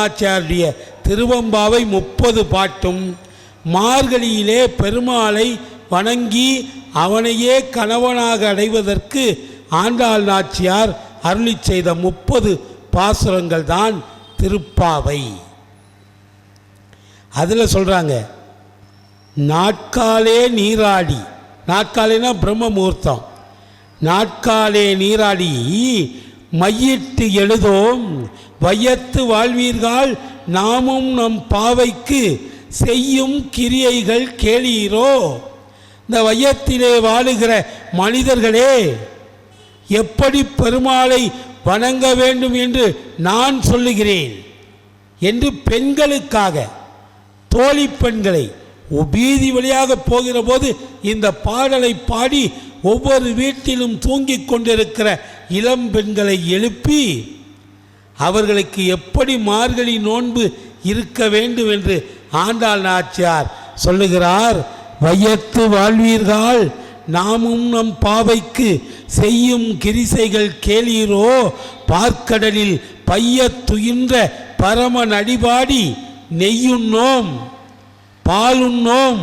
ஆச்சாரிய திருவம்பாவை 30 பாட்டும் மார்கழியிலே பெருமாளை வணங்கி அவனையே கணவனாக அடைவதற்கு ஆண்டாள் நாச்சியார் அருளி செய்த 30 பாசுரங்கள் தான் திருப்பாவை. அதில் சொல்கிறாங்க, நாட்காலே நீராடி, நாட்காலேனா பிரம்ம முகூர்த்தம், நாட்காலே நீராடி மையிட்டு எழுதோம் வையத்து வாழ்வீர்கள் நாமும் நம் பாவைக்கு செய்யும் கிரியைகள் கேளீரோ. இந்த வையத்திலே வாழுகிற மனிதர்களே, எப்படி பெருமாளை வணங்க வேண்டும் என்று நான் சொல்லுகிறேன் என்று பெண்களுக்காக, தோழி பெண்களை வீதி வழியாக போகிற போது இந்த பாடலை பாடி ஒவ்வொரு வீட்டிலும் தூங்கிக் கொண்டிருக்கிற இளம் பெண்களை எழுப்பி அவர்களுக்கு எப்படி மார்கழி நோன்பு இருக்க வேண்டும் என்று ஆண்டாள் நாச்சியார் சொல்லுகிறார். வையத்து வாழ்வீர்கள் நாமும் நம் பாவைக்கு செய்யும் கிரிசைகள் கேளீரோ. பார்க்கடலில் பைய துயின்ற பரம நடிபாடி நெய்யுண்ணோம் பாலுண்ணோம்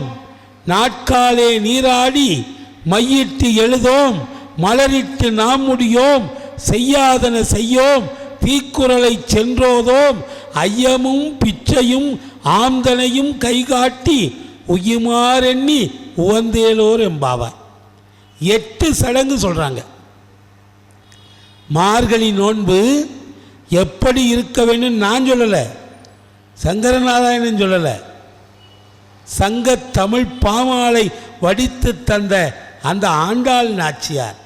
நாட்காலே நீராடி மையிட்டு எழுதோம் மலரிட்டு நாம் முடியோம் செய்யாதன செய்யோம் தீக்குறளை சென்றோதோம் ஐயமும் பிச்சையும் ஆம்தனையும் கைகாட்டி உயுமாறெண்ணி உவந்தேலோர் எம்பாவார். 8 சடங்கு சொல்கிறாங்க. மார்கழி நோன்பு எப்படி இருக்க வேண்டும் நான் சொல்லலை, சங்கரநாராயணன் சொல்லலை, சங்க தமிழ் பாமாலை வடித்து தந்த அந்த ஆண்டாள் நாச்சியார்.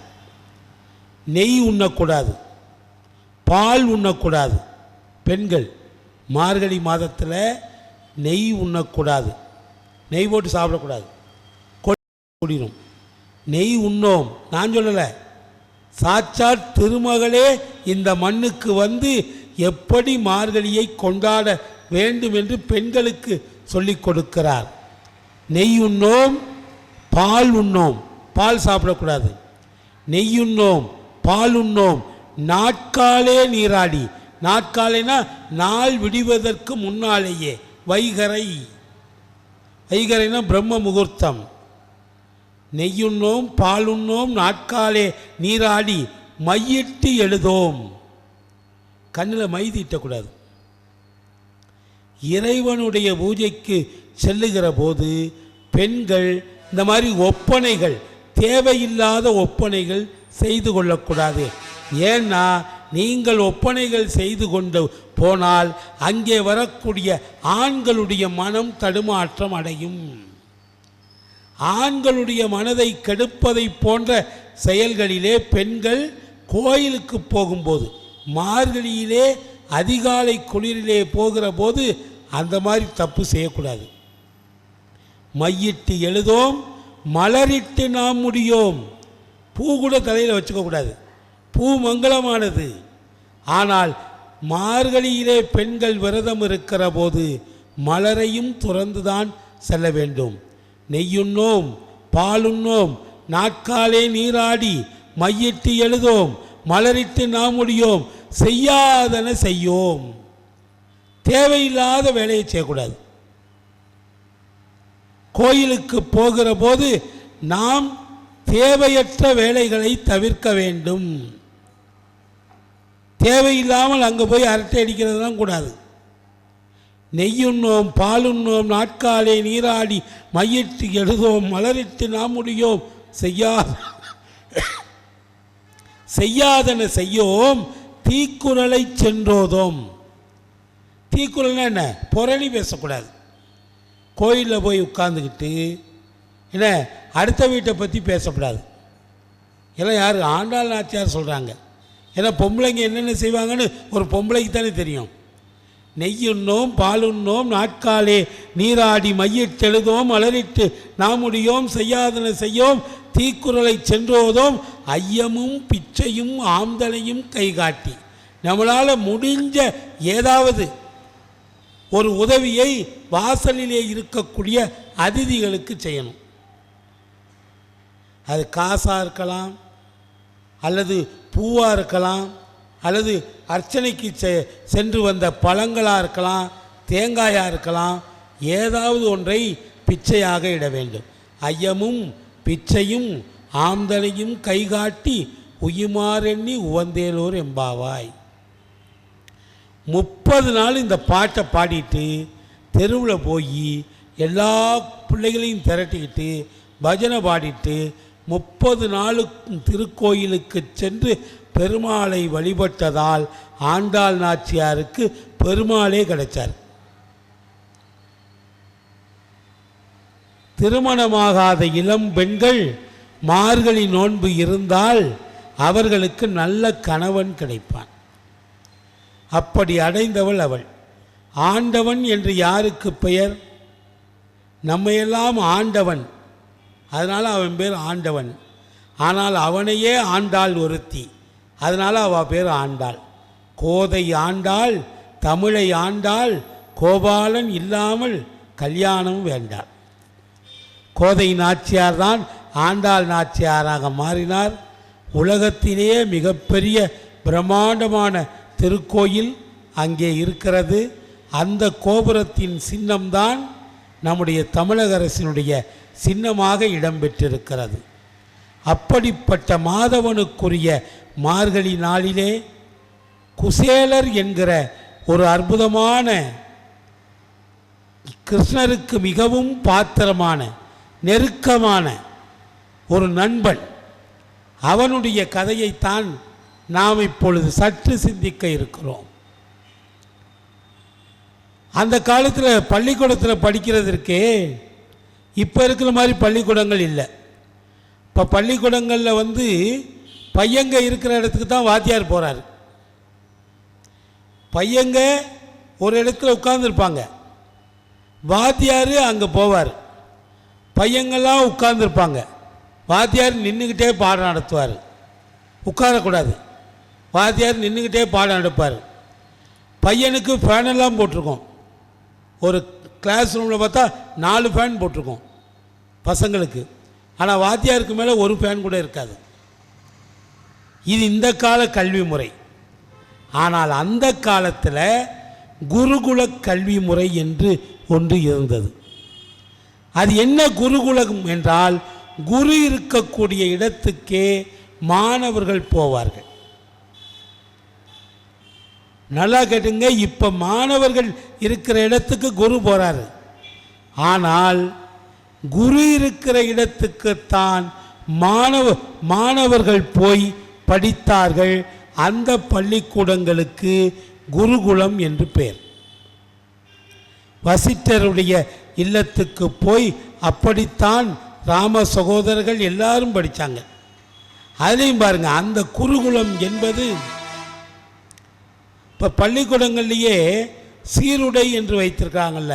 நெய் உண்ணக்கூடாது, பால் உண்ணக்கூடாது. பெண்கள் மார்கழி மாதத்தில் நெய் உண்ணக்கூடாது, நெய் போட்டு சாப்பிடக்கூடாது, குடிரும். நெய் உண்ணோம் நான் சொல்லலை, சாட்சாத் திருமகளே இந்த மண்ணுக்கு வந்து எப்படி மார்கழியை கொண்டாட வேண்டும் என்று பெண்களுக்கு சொல்லிக் கொடுக்கிறார். நெய் உண்ணோம் பால் உண்ணோம், பால் சாப்பிடக்கூடாது. நெய்யுண்ணோம் பால் உண்ணோம் நாட்காலே நீராடி, நாட்காலேனா நாள் விடுவதற்கு முன்னாலேயே. வைகரை, வைகரைனா பிரம்ம முகூர்த்தம். நெய்யுண்ணோம் பாலுண்ணோம் நாட்காலே நீராடி மையிட்டு எழுதோம். கண்ணில் மை தீட்டக்கூடாது. இறைவனுடைய பூஜைக்கு செல்லுகிற போது பெண்கள் இந்த மாதிரி ஒப்பனைகள், தேவையில்லாத ஒப்பனைகள் செய்து கொள்ளக்கூடாது. ஏன்னா நீங்கள் ஒப்பனைகள் செய்து கொண்டு போனால் அங்கே வரக்கூடிய ஆண்களுடைய மனம் தடுமாற்றம் அடையும். ஆண்களுடைய மனதை கெடுப்பதை போன்ற செயல்களிலே பெண்கள் கோயிலுக்கு போகும்போது, மார்கழியிலே அதிகாலை குளிரிலே போகிற போது அந்த மாதிரி தப்பு செய்யக்கூடாது. மையிட்டு எழுதோம் மலரிட்டு நாம் முடியோம். பூ கூட தலையில் வச்சுக்கக்கூடாது, பூ மங்களமானது. ஆனால் மார்கழியிலே பெண்கள் விரதம் இருக்கிற போது மலரையும் துறந்துதான் செல்ல வேண்டும். நெய்யுண்ணோம் பாலுண்ணோம் நாட்காலே நீராடி மையிட்டு எழுதோம் மலரிட்டு நாம் முடியோம் செய்யாதன செய்யோம். தேவையில்லாத வேலையை செய்யக்கூடாது. கோயிலுக்கு போகிற போது நாம் தேவையற்ற வேலைகளை தவிர்க்க வேண்டும். தேவையில்லாமல் அங்கே போய் அரட்டை அடிக்கிறதுலாம் கூடாது. நெய்யுண்ணோம் பாலுண்ணோம் நாட்காலே நீராடி மையிட்டு எழுதோம் மலரிட்டு நாம் முடியோம் செய்யாதன செய்யோம் தீக்குறளை சென்றோதோம். தீக்குறள்னா என்ன? புரணி பேசக்கூடாது. கோயிலில் போய் உட்கார்ந்துக்கிட்டு என்ன அடுத்த வீட்டை பற்றி பேசக்கூடாது. எல்லாம் யார்? ஆண்டாள் நாச்சியார் சொல்கிறாங்க. ஏன்னா பொம்பளைங்க என்னென்ன செய்வாங்கன்னு ஒரு பொம்பளைக்கு தானே தெரியும். நெய்யுண்ணோம் பாலுண்ணோம் நாட்காலே நீராடி மையிட்டெழுதோம் மலரிட்டு நாமுடியோம் செய்யாதன செய்யோம் தீக்குறளை சென்றோதோம் ஐயமும் பிச்சையும் ஆம்தனையும் கைகாட்டி. நம்மளால் முடிஞ்ச ஏதாவது ஒரு உதவியை வாசலிலே இருக்கக்கூடிய அதிதிகளுக்கு செய்யணும். அது காசாக இருக்கலாம், அல்லது பூவாக இருக்கலாம், அல்லது அர்ச்சனைக்கு சென்று வந்த பழங்களாக இருக்கலாம், தேங்காயாக இருக்கலாம், ஏதாவது ஒன்றை பிச்சையாக இட வேண்டும். ஐயமும் பிச்சையும் ஆம்தனையும் கைகாட்டி உயுமாறெண்ணி உவந்தேலோர் எம்பாவாய். 30 நாள் இந்த பாட்டை பாடிட்டு தெருவில் போய் எல்லா பிள்ளைகளையும் திரட்டிக்கிட்டு பஜனை பாடிட்டு 30 நாளுக்கு திருக்கோயிலுக்கு சென்று பெருமாளை வழிபட்டதால் ஆண்டாள் நாச்சியாருக்கு பெருமாளே கிடைச்சார். திருமணமாகாத இளம் பெண்கள் மார்கழி நோன்பு இருந்தால் அவர்களுக்கு நல்ல கணவன் கிடைப்பான். அப்படி அடைந்தவள் அவள். ஆண்டவன் என்று யாருக்கு பெயர்? நம்மையெல்லாம் ஆண்டவன், அதனால் அவன் பேர் ஆண்டவன். ஆனால் அவனையே ஆண்டாள் ஒருத்தி, அதனால் அவள் பேர் ஆண்டாள். கோதை ஆண்டாள், தமிழை ஆண்டாள், கோபாலன் இல்லாமல் கல்யாணம் வேண்டாள். கோதை நாச்சியார் தான் ஆண்டாள் நாச்சியாராக மாறினார். உலகத்திலேயே மிகப்பெரிய பிரம்மாண்டமான திருக்கோயில் அங்கே இருக்கிறது. அந்த கோபுரத்தின் சின்னம்தான் நம்முடைய தமிழக அரசினுடைய சின்னமாக இடம்பெற்றிருக்கிறது. அப்படிப்பட்ட மாதவனுக்குரிய மார்கழி நாளிலே குசேலர் என்கிற ஒரு அற்புதமான கிருஷ்ணருக்கு மிகவும் பாத்திரமான நெருக்கமான ஒரு நண்பன், அவனுடைய கதையைத்தான் நாம் இப்பொழுது சற்று சிந்திக்க இருக்கிறோம். அந்த காலத்தில் பள்ளிக்கூடத்தில் படிக்கிறதுக்கே இப்போ இருக்கிற மாதிரி பள்ளிக்கூடங்கள் இல்லை. இப்போ பள்ளிக்கூடங்களில் பையங்க இருக்கிற இடத்துக்கு தான் வாத்தியார் போகிறார். பையங்க ஒரு இடத்துல உட்கார்ந்துருப்பாங்க, வாத்தியார் அங்கே போவார். பையங்கள்லாம் உட்கார்ந்துருப்பாங்க, வாத்தியார் நின்றுக்கிட்டே பாடம் நடத்துவார். உட்காரக்கூடாது, வாத்தியார் நின்றுக்கிட்டே பாடம் நடப்பார். பையனுக்கு ஃபேனெல்லாம் போட்டிருக்கோம். ஒரு கிளாஸ் ரூமில் பார்த்தா 4 ஃபேன் போட்டிருக்கோம் பசங்களுக்கு. ஆனால் வாத்தியாருக்கு மேலே ஒரு ஃபேன் கூட இருக்காது. இது இந்த கால கல்வி முறை. ஆனால் அந்த காலத்தில் குருகுல கல்வி முறை என்று ஒன்று இருந்தது. அது என்ன குருகுலம் என்றால், குரு இருக்கக்கூடிய இடத்துக்கே மாணவர்கள் போவார்கள். நல்லா கேட்டுங்க, இப்போ மாணவர்கள் இருக்கிற இடத்துக்கு குரு போகிறாரு. ஆனால் குரு இருக்கிற இடத்துக்குத்தான் மாணவர்கள் போய் படித்தார்கள். அந்த பள்ளிக்கூடங்களுக்கு குருகுலம் என்று பெயர். வசிட்டருடைய இல்லத்துக்கு போய் அப்படித்தான் ராம சகோதரர்கள் எல்லாரும் படித்தாங்க. அதுலேயும் பாருங்க, அந்த குருகுலம் என்பது இப்போ பள்ளிக்கூடங்கள்லேயே சீருடை என்று வைத்திருக்காங்கல்ல,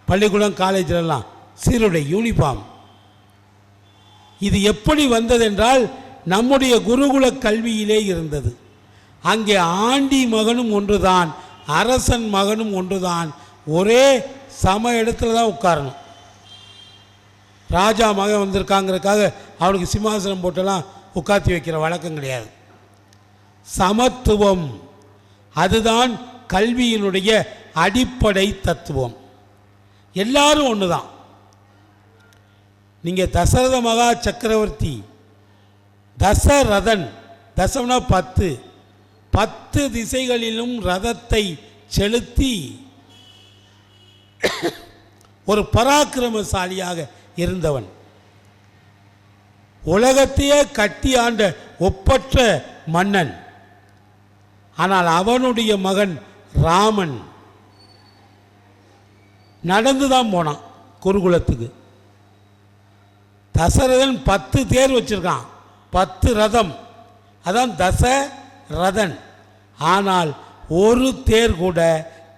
பள்ளிக்கூடம் காலேஜிலெல்லாம் சீருடை யூனிஃபார்ம். இது எப்படி வந்ததென்றால் நம்முடைய குருகுல கல்வியிலே இருந்தது. அங்கே ஆண்டி மகனும் ஒன்றுதான், அரசன் மகனும் ஒன்றுதான், ஒரே சம இடத்துல தான் உட்காரணும். ராஜா மகன் வந்திருக்காங்கிறதுக்காக அவனுக்கு சிம்மாசனம் போட்டெல்லாம் உட்காத்தி வைக்கிற வழக்கம் கிடையாது. சமத்துவம், அதுதான் கல்வியினுடைய அடிப்படை தத்துவம். எல்லாரும் ஒன்று தான். நீங்கள் தசரத மகா சக்கரவர்த்தி, தசரதன், தசம்னா 10 திசைகளிலும் ரதத்தை செலுத்தி ஒரு பராக்கிரமசாலியாக இருந்தவன். உலகத்தையே கட்டி ஆண்ட ஒப்பற்ற மன்னன். ஆனால் அவனுடைய மகன் ராமன் நடந்துதான் போனான் குருகுலத்துக்கு. தசரதன் 10 தேர் வச்சிருக்கான், 10 ரதம், அதான் தசரதன். ஆனால் ஒரு தேர் கூட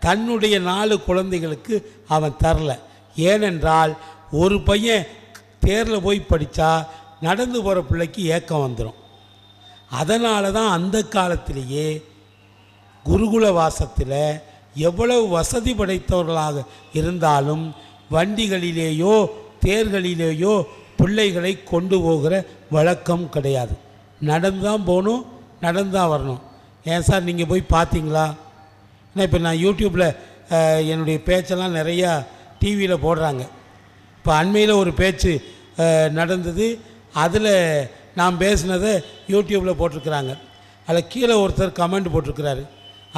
தன்னுடைய 4 குழந்தைகளுக்கு அவன் தரல. ஏனென்றால் ஒரு பையன் தேரில் போய் படித்தா நடந்து போகிற பிள்ளைக்கு ஏக்கம் வந்துடும். அதனால தான் அந்த காலத்திலேயே குருகுல வாசத்தில் எவ்வளவு வசதி படைத்தவர்களாக இருந்தாலும் வண்டிகளிலேயோ தேர்களிலேயோ பிள்ளைகளை கொண்டு போகிற வழக்கம் கிடையாது. நடந்து தான் போகணும், நடந்து தான் வரணும். ஏன் சார் நீங்கள் போய் பார்த்தீங்களா? ஏன்னா இப்போ நான் யூடியூப்பில் என்னுடைய பேச்செல்லாம் நிறையா டிவியில் போடுறாங்க. இப்போ அண்மையில் ஒரு பேச்சு நடந்தது, அதில் நான் பேசினதை யூடியூப்பில் போட்டிருக்கிறாங்க. அதில் கீழே ஒருத்தர் கமெண்ட் போட்டிருக்கிறாரு,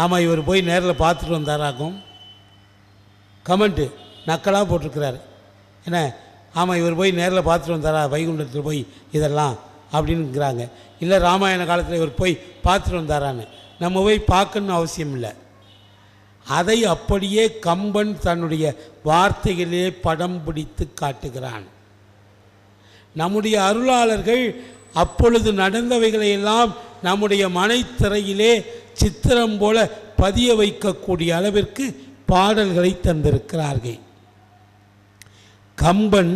ஆமாம் இவர் போய் நேரில் பார்த்துட்டு வந்தாராக்கும். கமெண்ட்டு நக்கலாக போட்டிருக்கிறாரு. என்ன, ஆமாம் இவர் போய் நேரில் பார்த்துட்டு வந்தாரா வைகுண்டத்தில் போய் இதெல்லாம் அப்படின்னுங்கிறாங்க. இல்லை ராமாயண காலத்தில் இவர் போய் பார்த்துட்டு வந்தாரான்னு. நம்ம போய் பார்க்கணுன்னு அவசியம் இல்லை. அதை அப்படியே கம்பன் தன்னுடைய வார்த்தைகளிலே படம் பிடித்து காட்டுகிறான். நம்முடைய அருளாளர்கள் அப்பொழுது நடந்தவைகளையெல்லாம் நம்முடைய மனைத்திரையிலே சித்திரம் போல பதிய வைக்கக்கூடிய அளவிற்கு பாடல்களை தந்திருக்கிறார்கள். கம்பன்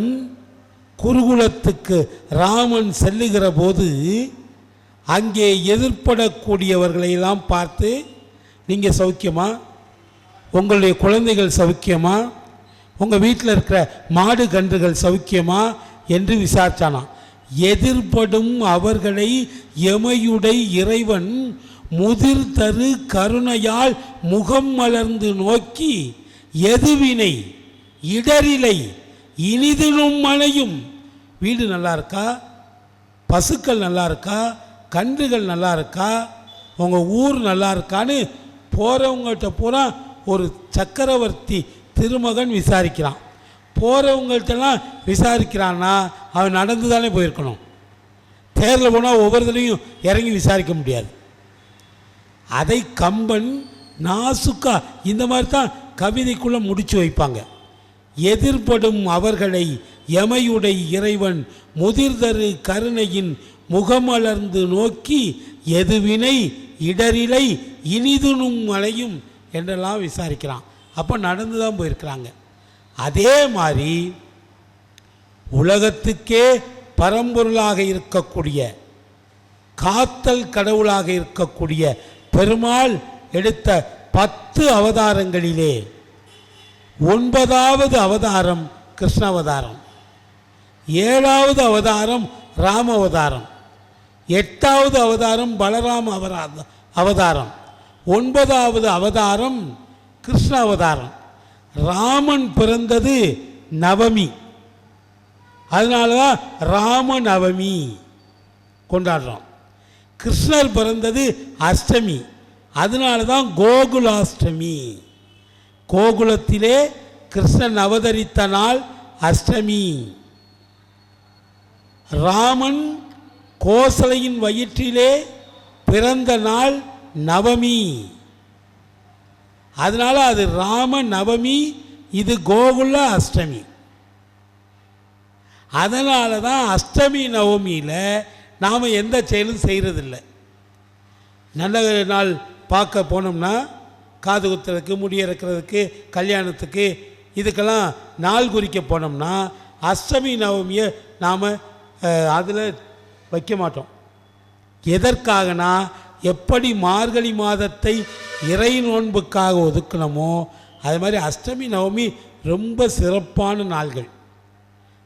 குருகுலத்துக்கு ராமன் செல்லுகிற போது அங்கே எதிர்படக்கூடியவர்களையெல்லாம் பார்த்து, நீங்கள் சௌக்கியமா, உங்களுடைய குழந்தைகள் சௌக்கியமா, உங்கள் வீட்டில் இருக்கிற மாடு கன்றுகள் சௌக்கியமா என்று விசாரிச்சானாம். எதிர்படும் அவர்களை எமையுடை இறைவன் முதிர் தரு கருணையால் முகம் மலர்ந்து நோக்கி, எதுவினை இடரிலை இனிதினும் மழையும். வீடு நல்லா இருக்கா, பசுக்கள் நல்லா இருக்கா, கன்றுகள் நல்லா இருக்கா, உங்கள் ஊர் நல்லா இருக்கான்னு போகிறவங்கள்ட்ட பூரா ஒரு சக்கரவர்த்தி திருமகன் விசாரிக்கிறான். போகிறவங்கள்ட்டெல்லாம் விசாரிக்கிறான்னா அவன் நடந்து தானே போயிருக்கணும். தேரில் போனால் ஒவ்வொருத்தரையும் இறங்கி விசாரிக்க முடியாது. அதை கம்பன் நாசுக்கா இந்த மாதிரி தான் கவிதைக்குள்ளே முடித்து வைப்பாங்க. எதிர்படும் அவர்களை எமையுடை இறைவன் முதிர்தரு கருணையின் முகமலர்ந்து நோக்கி, எதுவினை இடரிலை இனிதுனும் மழையும் என்றெல்லாம் விசாரிக்கிறான். அப்போ நடந்து தான் போயிருக்கிறாங்க. அதே மாதிரி உலகத்துக்கே பரம்பொருளாக இருக்கக்கூடிய, காத்தல் கடவுளாக இருக்கக்கூடிய பெருமாள் எடுத்த 10 அவதாரங்களிலே 9வது அவதாரம் கிருஷ்ண அவதாரம், 7வது அவதாரம் ராம அவதாரம், 8வது அவதாரம் பலராம அவதாரம், 9வது அவதாரம் கிருஷ்ண அவதாரம். ராமன் பிறந்தது நவமி, அதனால தான் ராம நவமி கொண்டாடுறோம். கிருஷ்ணர் பிறந்தது அஷ்டமி, அதனால தான் கோகுலாஷ்டமி. கோகுலத்திலே கிருஷ்ணன் அவதரித்த நாள் அஷ்டமி. ராமன் கோசலையின் வயிற்றிலே பிறந்த நாள் நவமி, அதனால அது ராம நவமி, இது கோகுல அஷ்டமி. அதனால தான் அஷ்டமி நவமியில் நாம் எந்த செயலும் செய்கிறதில்லை. நல்ல நாள் பார்க்க போனோம்னா, காது குத்துறதுக்கு, முடி இறக்கிறதுக்கு, கல்யாணத்துக்கு, இதுக்கெல்லாம் நாள் குறிக்க போனோம்னா அஷ்டமி நவமியை நாம் அதில் வைக்க மாட்டோம். எதற்காகனா, எப்படி மார்கழி மாதத்தை இறை நோன்புக்காக ஒதுக்கணுமோ அது மாதிரி அஷ்டமி நவமி ரொம்ப சிறப்பான நாள்கள்.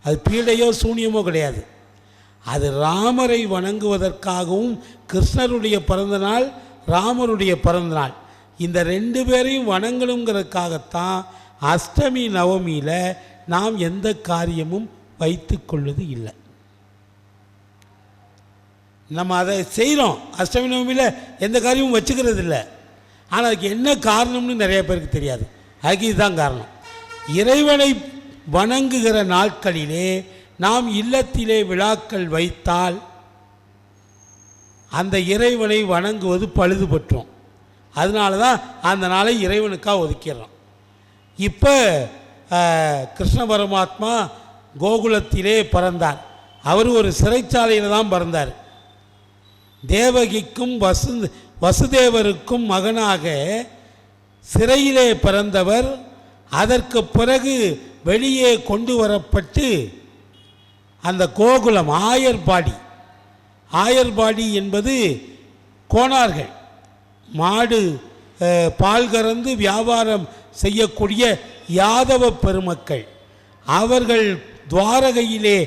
அது பீடையோ சூனியமோ கிடையாது. அது ராமரை வணங்குவதற்காகவும், கிருஷ்ணருடைய பிறந்த நாள், ராமருடைய பிறந்த நாள், இந்த 2 பேரையும் வணங்கணுங்கிறதுக்காகத்தான் அஷ்டமி நவமியில் நாம் எந்த காரியமும் வைத்து கொள்வது இல்லை. நம்ம அதை செய்கிறோம். அஷ்டமி நவமியில் எந்த காரியமும் வச்சுக்கிறது இல்லை. ஆனால் அதுக்கு என்ன காரணம்னு நிறைய பேருக்கு தெரியாது. அதுக்கு இதுதான் காரணம். இறைவனை வணங்குகிற நாட்களிலே நாம் இல்லத்திலே விழாக்கள் வைத்தால் அந்த இறைவனை வணங்குவது பழுதுபற்றோம். அதனால தான் அந்த நாளை இறைவனுக்காக ஒதுக்கிடுறோம். இப்போ கிருஷ்ண பரமாத்மா கோகுலத்திலே பிறந்தார். அவர் ஒரு சிறைச்சாலையில் தான் பிறந்தார். தேவகிக்கும் வசுதேவருக்கும் மகனாக சிறையிலே பிறந்தவர். அதற்கு பிறகு வெளியே கொண்டு வரப்பட்டு அந்த கோகுலம் ஆயர்பாடி என்பது கோணார்கள், மாடு பால் கறந்து வியாபாரம் செய்யக்கூடிய யாதவ பெருமக்கள், அவர்கள் துவாரகையிலே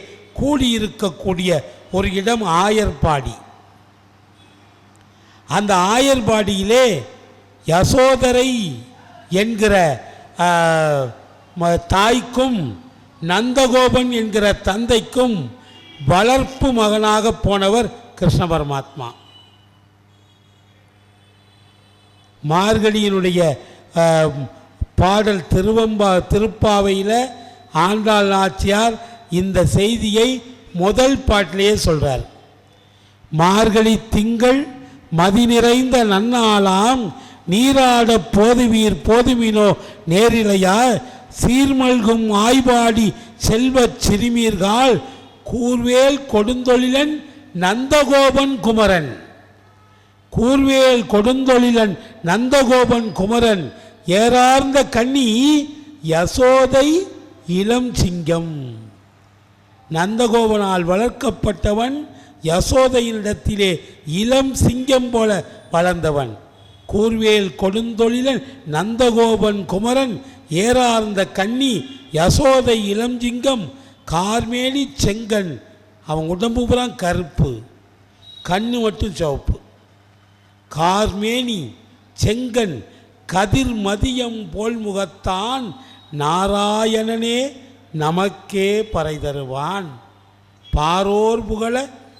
கூடியிருக்கக்கூடிய ஒரு இடம் ஆயர்பாடி. அந்த ஆயர்பாடியிலே யசோதரை என்கிற தாய்க்கும் நந்தகோபன் என்கிற தந்தைக்கும் வளர்ப்பு மகனாக போனவர் கிருஷ்ண பரமாத்மா. மார்கழியினுடைய பாடல் திருப்பாவையில் ஆண்டாள் நாச்சியார் இந்த செய்தியை முதல் பாட்டிலேயே சொல்றார். மார்கழி திங்கள் மதி நிறைந்த நன்னாளாம் நீராட போதுமீனோ நேரிலையா சீர்மல்கும் ஆய்பாடி செல்வச் சிறுமீர்கள் கூர்வேல் கொடுந்தொழிலன் நந்தகோபன் குமரன். கூர்வேல் கொடுந்தொழிலன் நந்தகோபன் குமரன் ஏறார்ந்த கண்ணி யசோதை இளம் சிங்கம். நந்தகோபனால் வளர்க்கப்பட்டவன் யசோதையினிடத்திலே இளம் சிங்கம் போல வளர்ந்தவன். கூர்வேல் கொடுந்தொழிலன் நந்தகோபன் குமரன் ஏறார்ந்த கண்ணி யசோதை இளம் சிங்கம் கார்மேனி செங்கன். அவன் உடம்பு பூரா கருப்பு, கண்ணு மட்டும் சிவப்பு. கார்மேனி செங்கன் கதிர் மதியம் போல் முகத்தான் நாராயணனே நமக்கே பறை தருவான் பாரோர் புகழ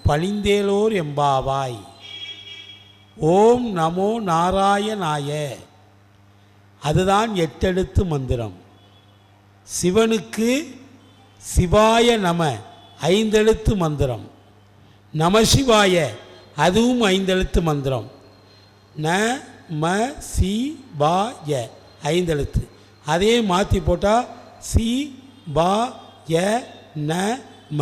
பழிந்தேலோர் எம்பாவாய். ஓம் நமோ நாராயணாய. அதுதான் 8 எழுத்து மந்திரம். சிவனுக்கு சிவாய நம 5 எழுத்து மந்திரம். நமசிவாய அதுவும் 5 எழுத்து மந்திரம். ந ம சி பா ய 5 எழுத்து. அதே மாற்றி போட்டால் சி பா ய ந ம.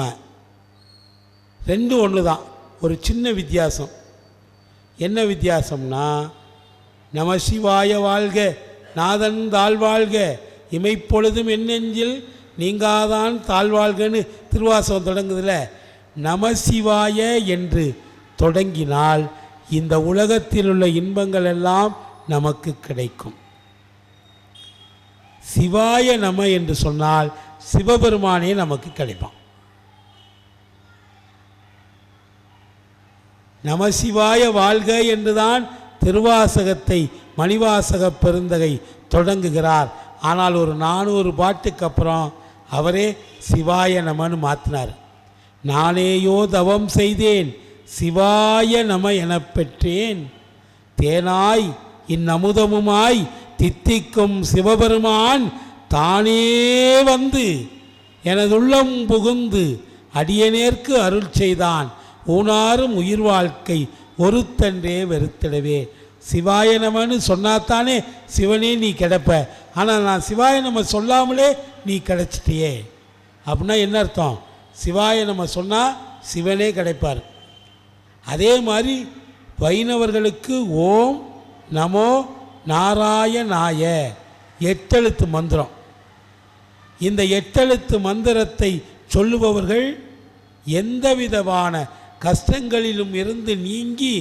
ரெண்டும் ஒன்று தான், ஒரு சின்ன வித்தியாசம். என்ன வித்தியாசம்னா, நமசிவாய வாழ்க நாதன் தாழ்வாழ்க இமைப்பொழுதும் என்னெஞ்சில் நீங்காதான் தாழ்வாழ்கன்னு திருவாசகம் தொடங்குதில்ல. நமசிவாய என்று தொடங்கினால் இந்த உலகத்தில் உள்ள இன்பங்கள் எல்லாம் நமக்கு கிடைக்கும். சிவாய நம என்று சொன்னால் சிவபெருமானே நமக்கு கிடைப்பான். நமசிவாய வாழ்க என்றுதான் திருவாசகத்தை மணிவாசக பெருந்தகை தொடங்குகிறார். ஆனால் ஒரு 400 பாட்டுக்கு அப்புறம் அவரே சிவாய நமன்னு மாற்றினார். நானேயோ தவம் செய்தேன் சிவாய நம எனப் பெற்றேன் தேனாய் இந்நமுதமுமாய் தித்திக்கும் சிவபெருமான் தானே வந்து எனதுள்ளம் புகுந்து அடியனேற்கு அருள் செய்தான் ஊனாரும் உயிர் வாழ்க்கை ஒருத்தன்றே வெறுத்திடவே. சிவாய நமன்னு சொன்னாத்தானே சிவனே நீ கிடப்ப. ஆனால் நான் சிவாய நம்ம சொல்லாமலே நீ கிடச்சிட்டியே அப்படின்னா என்ன அர்த்தம்? சிவாய நம்ம சொன்னால் சிவனே கிடைப்பார். அதே மாதிரி வைணவர்களுக்கு ஓம் நமோ நாராயணாய 8 எழுத்து மந்திரம். இந்த 8 எழுத்து மந்திரத்தை சொல்லுபவர்கள் எந்த விதமான கஷ்டங்களிலும் இருந்து நீங்கி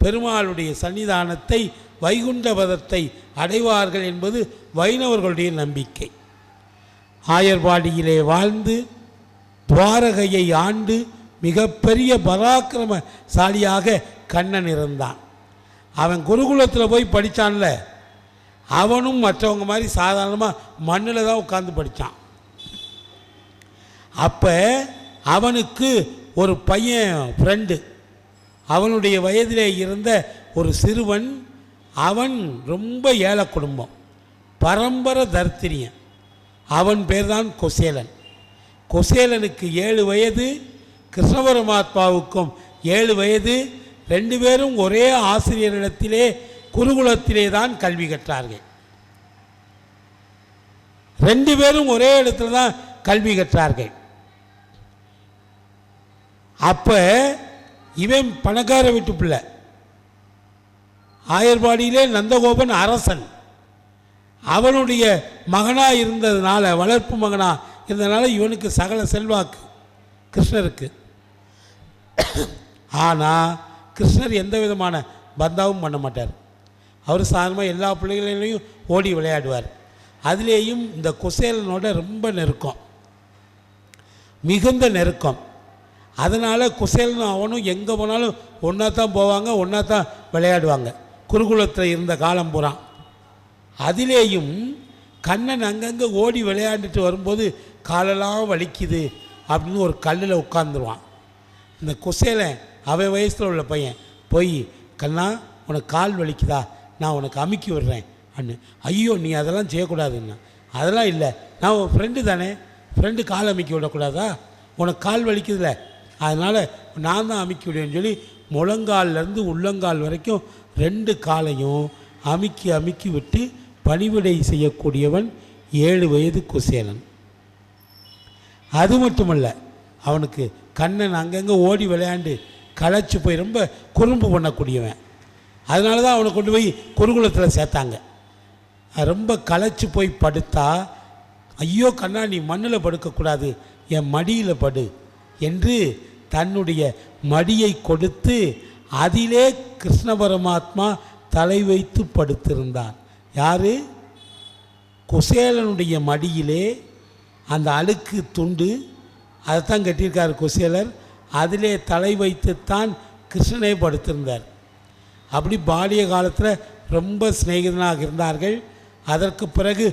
பெருமாளுடைய சன்னிதானத்தை வைகுண்டபதத்தை அடைவார்கள் என்பது வைணவர்களுடைய நம்பிக்கை. ஆயர்பாடியிலே வாழ்ந்து துவாரகையை ஆண்டு மிகப்பெரிய பராக்கிரமசாலியாக கண்ணன் இருந்தான். அவன் குருகுலத்தில் போய் படித்தான்ல, அவனும் மற்றவங்க மாதிரி சாதாரணமாக மண்ணில் தான் உட்காந்து படித்தான். அப்போ அவனுக்கு ஒரு பையன் ஃப்ரெண்டு, அவனுடைய வயதிலே இருந்த ஒரு சிறுவன். அவன் ரொம்ப ஏழை குடும்பம், பரம்பரை தரித்திரியன். அவன் பேர் தான் கொசேலன். கொசேலனுக்கு 7 வயது, கிருஷ்ண பரமாத்மாவுக்கும் 7 வயது. 2 பேரும் ஒரே ஆசிரியரிடத்திலே குருகுலத்திலே தான் கல்வி கற்றார்கள். 2 பேரும் ஒரே இடத்துல தான் கல்வி கற்றார்கள். அப்போ இவன் பணக்கார வீட்டு பிள்ளை. ஆயர்பாடியிலே நந்தகோபன் அரசன். அவனுடைய மகனாக இருந்ததுனால, வளர்ப்பு மகனாக இருந்ததுனால இவனுக்கு சகல செல்வாக்கு கிருஷ்ணருக்கு. ஆனால் கிருஷ்ணர் எந்த விதமான பந்தாவும் பண்ண மாட்டார். அவர் சாதாரணமாக எல்லா பிள்ளைகளையும் ஓடி விளையாடுவார். அதுலேயும் இந்த கொசேலனோட ரொம்ப நெருக்கம், மிகுந்த நெருக்கம். அதனால் குசேலனும் அவனும் எங்கே போனாலும் ஒன்றா தான் போவாங்க, ஒன்றா தான் விளையாடுவாங்க குருகுலத்தில் இருந்த காலம் பூரா. அதிலேயும் கண்ணன் அங்கங்கே ஓடி விளையாண்டுட்டு வரும்போது காலெல்லாம் வலிக்குது அப்படின்னு ஒரு கல்லில் உட்காந்துருவான். இந்த குசேலன் அவன் வயசில் உள்ள பையன் போய், கண்ணா உனக்கு கால் வலிக்குதா, நான் உனக்கு அமுக்கி விடுறேன் அண்ணு. ஐயோ நீ அதெல்லாம் செய்யக்கூடாதுன்னா. அதெல்லாம் இல்லை, நான் உன் ஃப்ரெண்டு தானே, ஃப்ரெண்டு கால் அமுக்கி விடக்கூடாதா, உனக்கு கால் வலிக்குதுல, அதனால் நான் தான் அமுக்கி விடுவேன்னு சொல்லி முழங்கால்லேருந்து உள்ளங்கால் வரைக்கும் 2 காலையும் அமுக்கி அமுக்கி விட்டு பணிவிடை செய்யக்கூடியவன் 7 வயது குசேலன். அது மட்டுமல்ல, அவனுக்கு கண்ணன் அங்கங்கே ஓடி விளையாண்டு களைச்சி போய் ரொம்ப குறும்பு பண்ணக்கூடியவன். அதனால தான் அவனை கொண்டு போய் குருகுலத்தில் சேர்த்தாங்க. ரொம்ப களைச்சி போய் படுத்தா, ஐயோ கண்ணா நீ மண்ணில் படுக்கக்கூடாது, என் மடியில் படு என்று தன்னுடைய மடியை கொடுத்து அதிலே கிருஷ்ண பரமாத்மா தலை வைத்து படுத்திருந்தார். யார்? குசேலனுடைய மடியிலே அந்த அழுக்கு துண்டு அதைத்தான் கட்டியிருக்கார் குசேலர், அதிலே தலை வைத்துத்தான் கிருஷ்ணனை படுத்திருந்தார். அப்படி பாலிய காலத்தில் ரொம்ப சிநேகிதனாக இருந்தார்கள். அதற்கு பிறகு